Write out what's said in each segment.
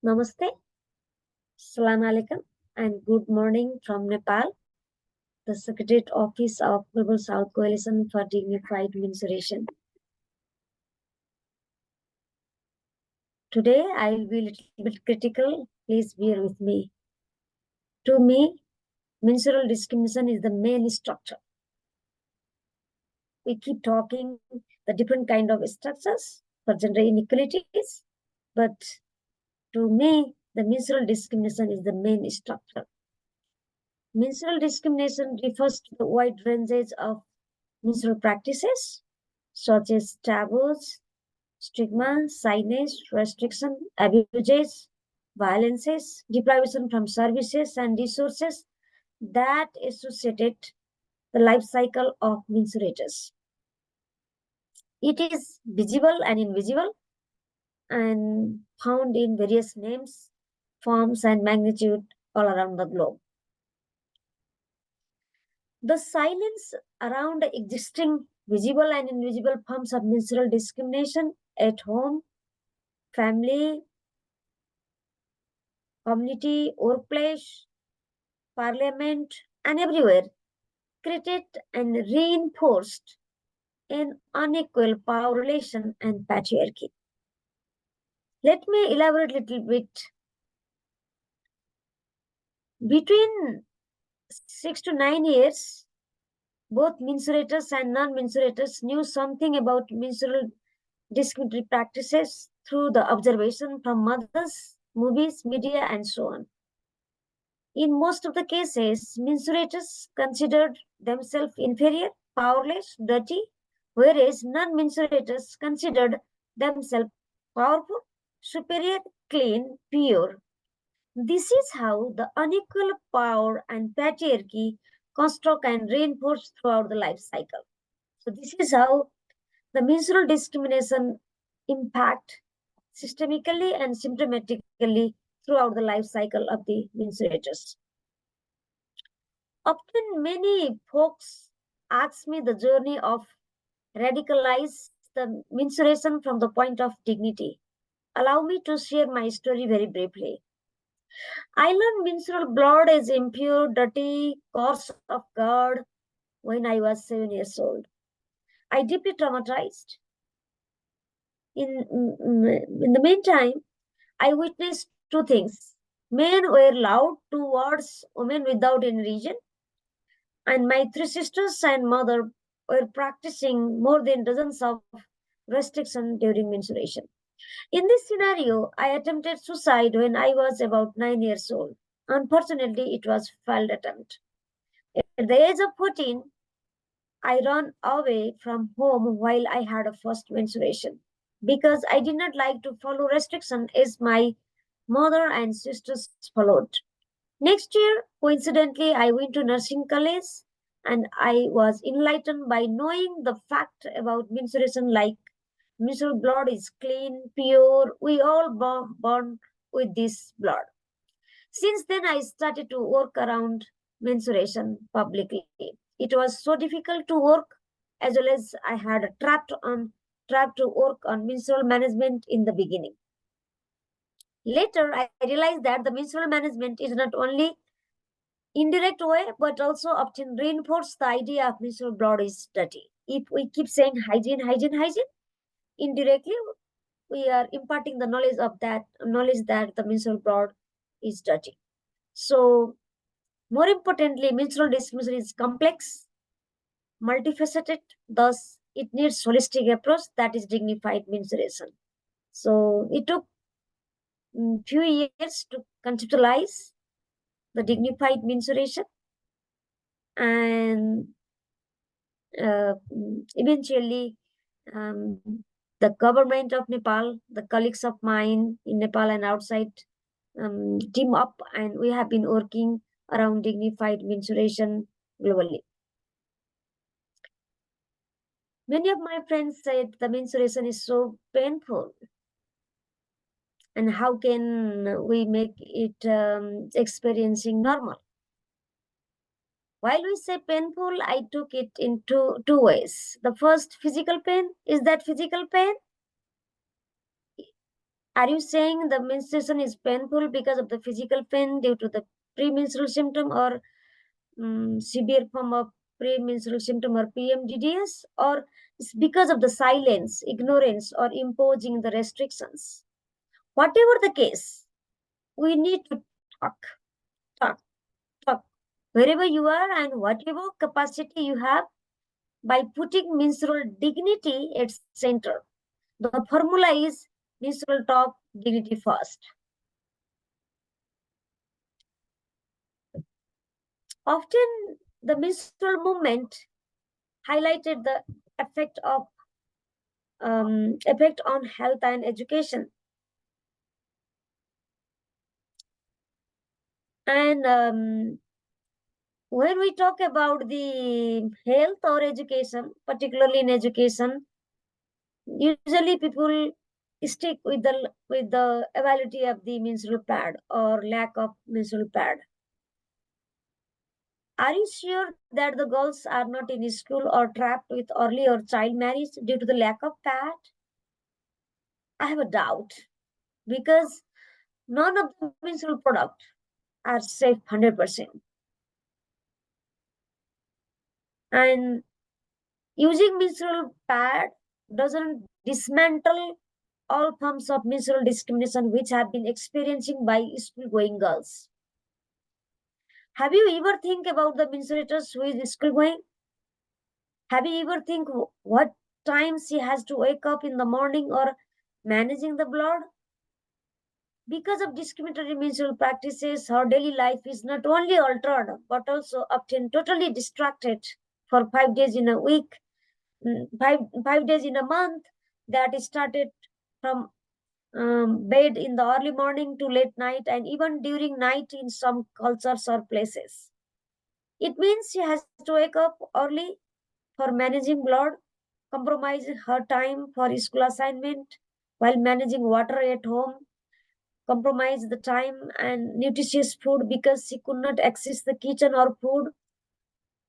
Namaste, Salam Alaikum, and good morning from Nepal, the Secretariat Office of Global South Coalition for Dignified Menstruation. Today, I will be a little bit critical. Please bear with me. To me, menstrual discrimination is the main structure. We keep talking the different kind of structures for gender inequalities, but to me, the menstrual discrimination is the main structure. Menstrual discrimination refers to the wide ranges of menstrual practices such as taboos, stigma, signage, restriction, abuses, violences, deprivation from services and resources that associated the life cycle of menstruators. It is visible and invisible and found in various names, forms, and magnitude all around the globe. The silence around existing visible and invisible forms of menstrual discrimination at home, family, community, workplace, parliament, and everywhere created and reinforced an unequal power relation and patriarchy. Let me elaborate a little bit. Between 6 to 9 years, both menstruators and non-menstruators knew something about menstrual discriminatory practices through the observation from mothers, movies, media, and so on. In most of the cases, menstruators considered themselves inferior, powerless, dirty, whereas non-menstruators considered themselves powerful, superior, clean, pure. This is how the unequal power and patriarchy construct and reinforce throughout the life cycle. So this is how the menstrual discrimination impact systemically and symptomatically throughout the life cycle of the menstruators. Often many folks ask me the journey of radicalize the menstruation from the point of dignity. Allow me to share my story very briefly. I learned menstrual blood is impure, dirty, course of God when I was 7 years old. I deeply traumatized. In the meantime, I witnessed two things. Men were loud towards women without any reason, and my three sisters and mother were practicing more than dozens of restrictions during menstruation. In this scenario, I attempted suicide when I was about 9 years old. Unfortunately, it was failed attempt. At the age of 14, I ran away from home while I had a first menstruation because I did not like to follow restriction as my mother and sisters followed. Next year, coincidentally, I went to nursing college and I was enlightened by knowing the fact about menstruation like menstrual blood is clean, pure. We all born with this blood. Since then, I started to work around menstruation publicly. It was so difficult to work as well as I had a trapped to work on menstrual management in the beginning. Later, I realized that the menstrual management is not only indirect way, but also often reinforce the idea of menstrual blood is dirty. If we keep saying hygiene, hygiene, hygiene, indirectly we are imparting the knowledge that the menstrual blood is dirty. So, more importantly, menstrual discrimination is complex, multifaceted. Thus, it needs holistic approach that is dignified menstruation. So, it took few years to conceptualize the dignified menstruation, and eventually um, the government of Nepal, the colleagues of mine in Nepal and outside team up, and we have been working around dignified menstruation globally. Many of my friends said the menstruation is so painful, and how can we make it experiencing normal? While we say painful, I took it in two ways. The first, physical pain. Is that physical pain? Are you saying the menstruation is painful because of the physical pain due to the premenstrual symptom or severe form of premenstrual symptom or PMDDS, or it's because of the silence, ignorance, or imposing the restrictions? Whatever the case, we need to talk, talk, talk. Wherever you are and whatever capacity you have, by putting menstrual dignity at center. The formula is menstrual talk, dignity first. Often, the menstrual movement highlighted the effect of effect on health and education. And when we talk about the health or education, particularly in education, usually people stick with the availability of the menstrual pad or lack of menstrual pad. Are you sure that the girls are not in school or trapped with early or child marriage due to the lack of pad? I have a doubt because none of the menstrual products are safe 100%. And using menstrual pad doesn't dismantle all forms of menstrual discrimination which have been experiencing by school going girls. Have you ever think about the menstruators who is school going? Have you ever think what time she has to wake up in the morning or managing the blood? Because of discriminatory menstrual practices, her daily life is not only altered but also often totally distracted for 5 days in a week, five days in a month. That started from bed in the early morning to late night, and even during night in some cultures or places. It means she has to wake up early for managing blood, compromise her time for school assignment while managing water at home, compromise the time and nutritious food because she could not access the kitchen or food.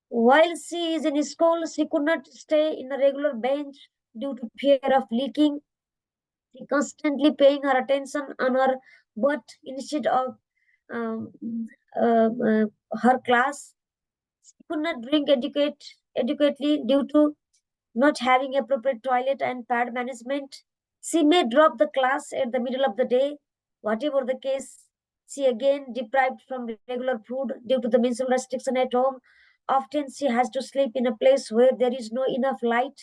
While she is in school, she could not stay in a regular bench due to fear of leaking. She constantly paying her attention on her butt instead of um, her class. She could not drink adequately due to not having appropriate toilet and pad management. She may drop the class at the middle of the day. Whatever the case, she again deprived from regular food due to the menstrual restriction at home. Often she has to sleep in a place where there is no enough light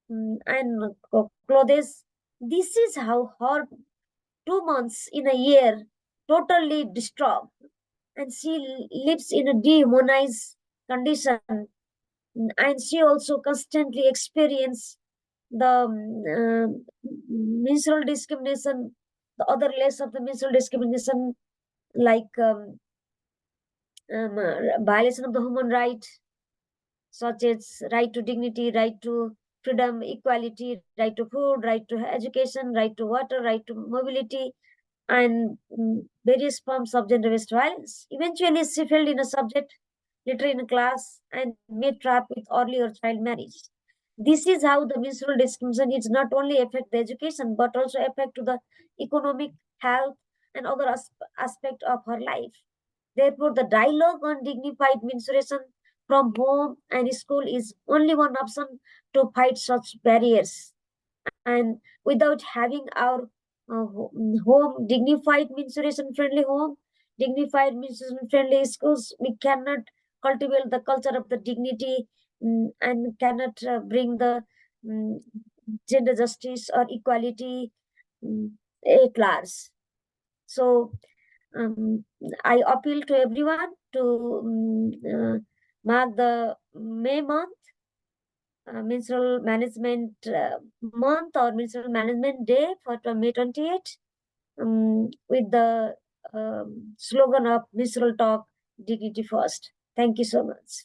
and clothes. This is how her 2 months in a year totally disturbed, and she lives in a dehumanized condition, and she also constantly experience the menstrual discrimination, the other layers of the menstrual discrimination, like violation of the human right, such as right to dignity, right to freedom, equality, right to food, right to education, right to water, right to mobility, and various forms of gender-based violence. Eventually, she failed in a subject, later in a class, and made trapped with early or child marriage. This is how the menstrual discrimination is not only affect the education but also affect to the economic, health, and other aspect of her life. Therefore, the dialogue on dignified menstruation from home and school is only one option to fight such barriers. And without having our home dignified menstruation friendly home, dignified menstruation friendly schools, we cannot cultivate the culture of the dignity, and cannot bring the mm, gender justice or equality mm, at large. So um, I appeal to everyone to mark the May month, menstrual management month or menstrual management day for May 28th, with the slogan of menstrual talk, dignity first. Thank you so much.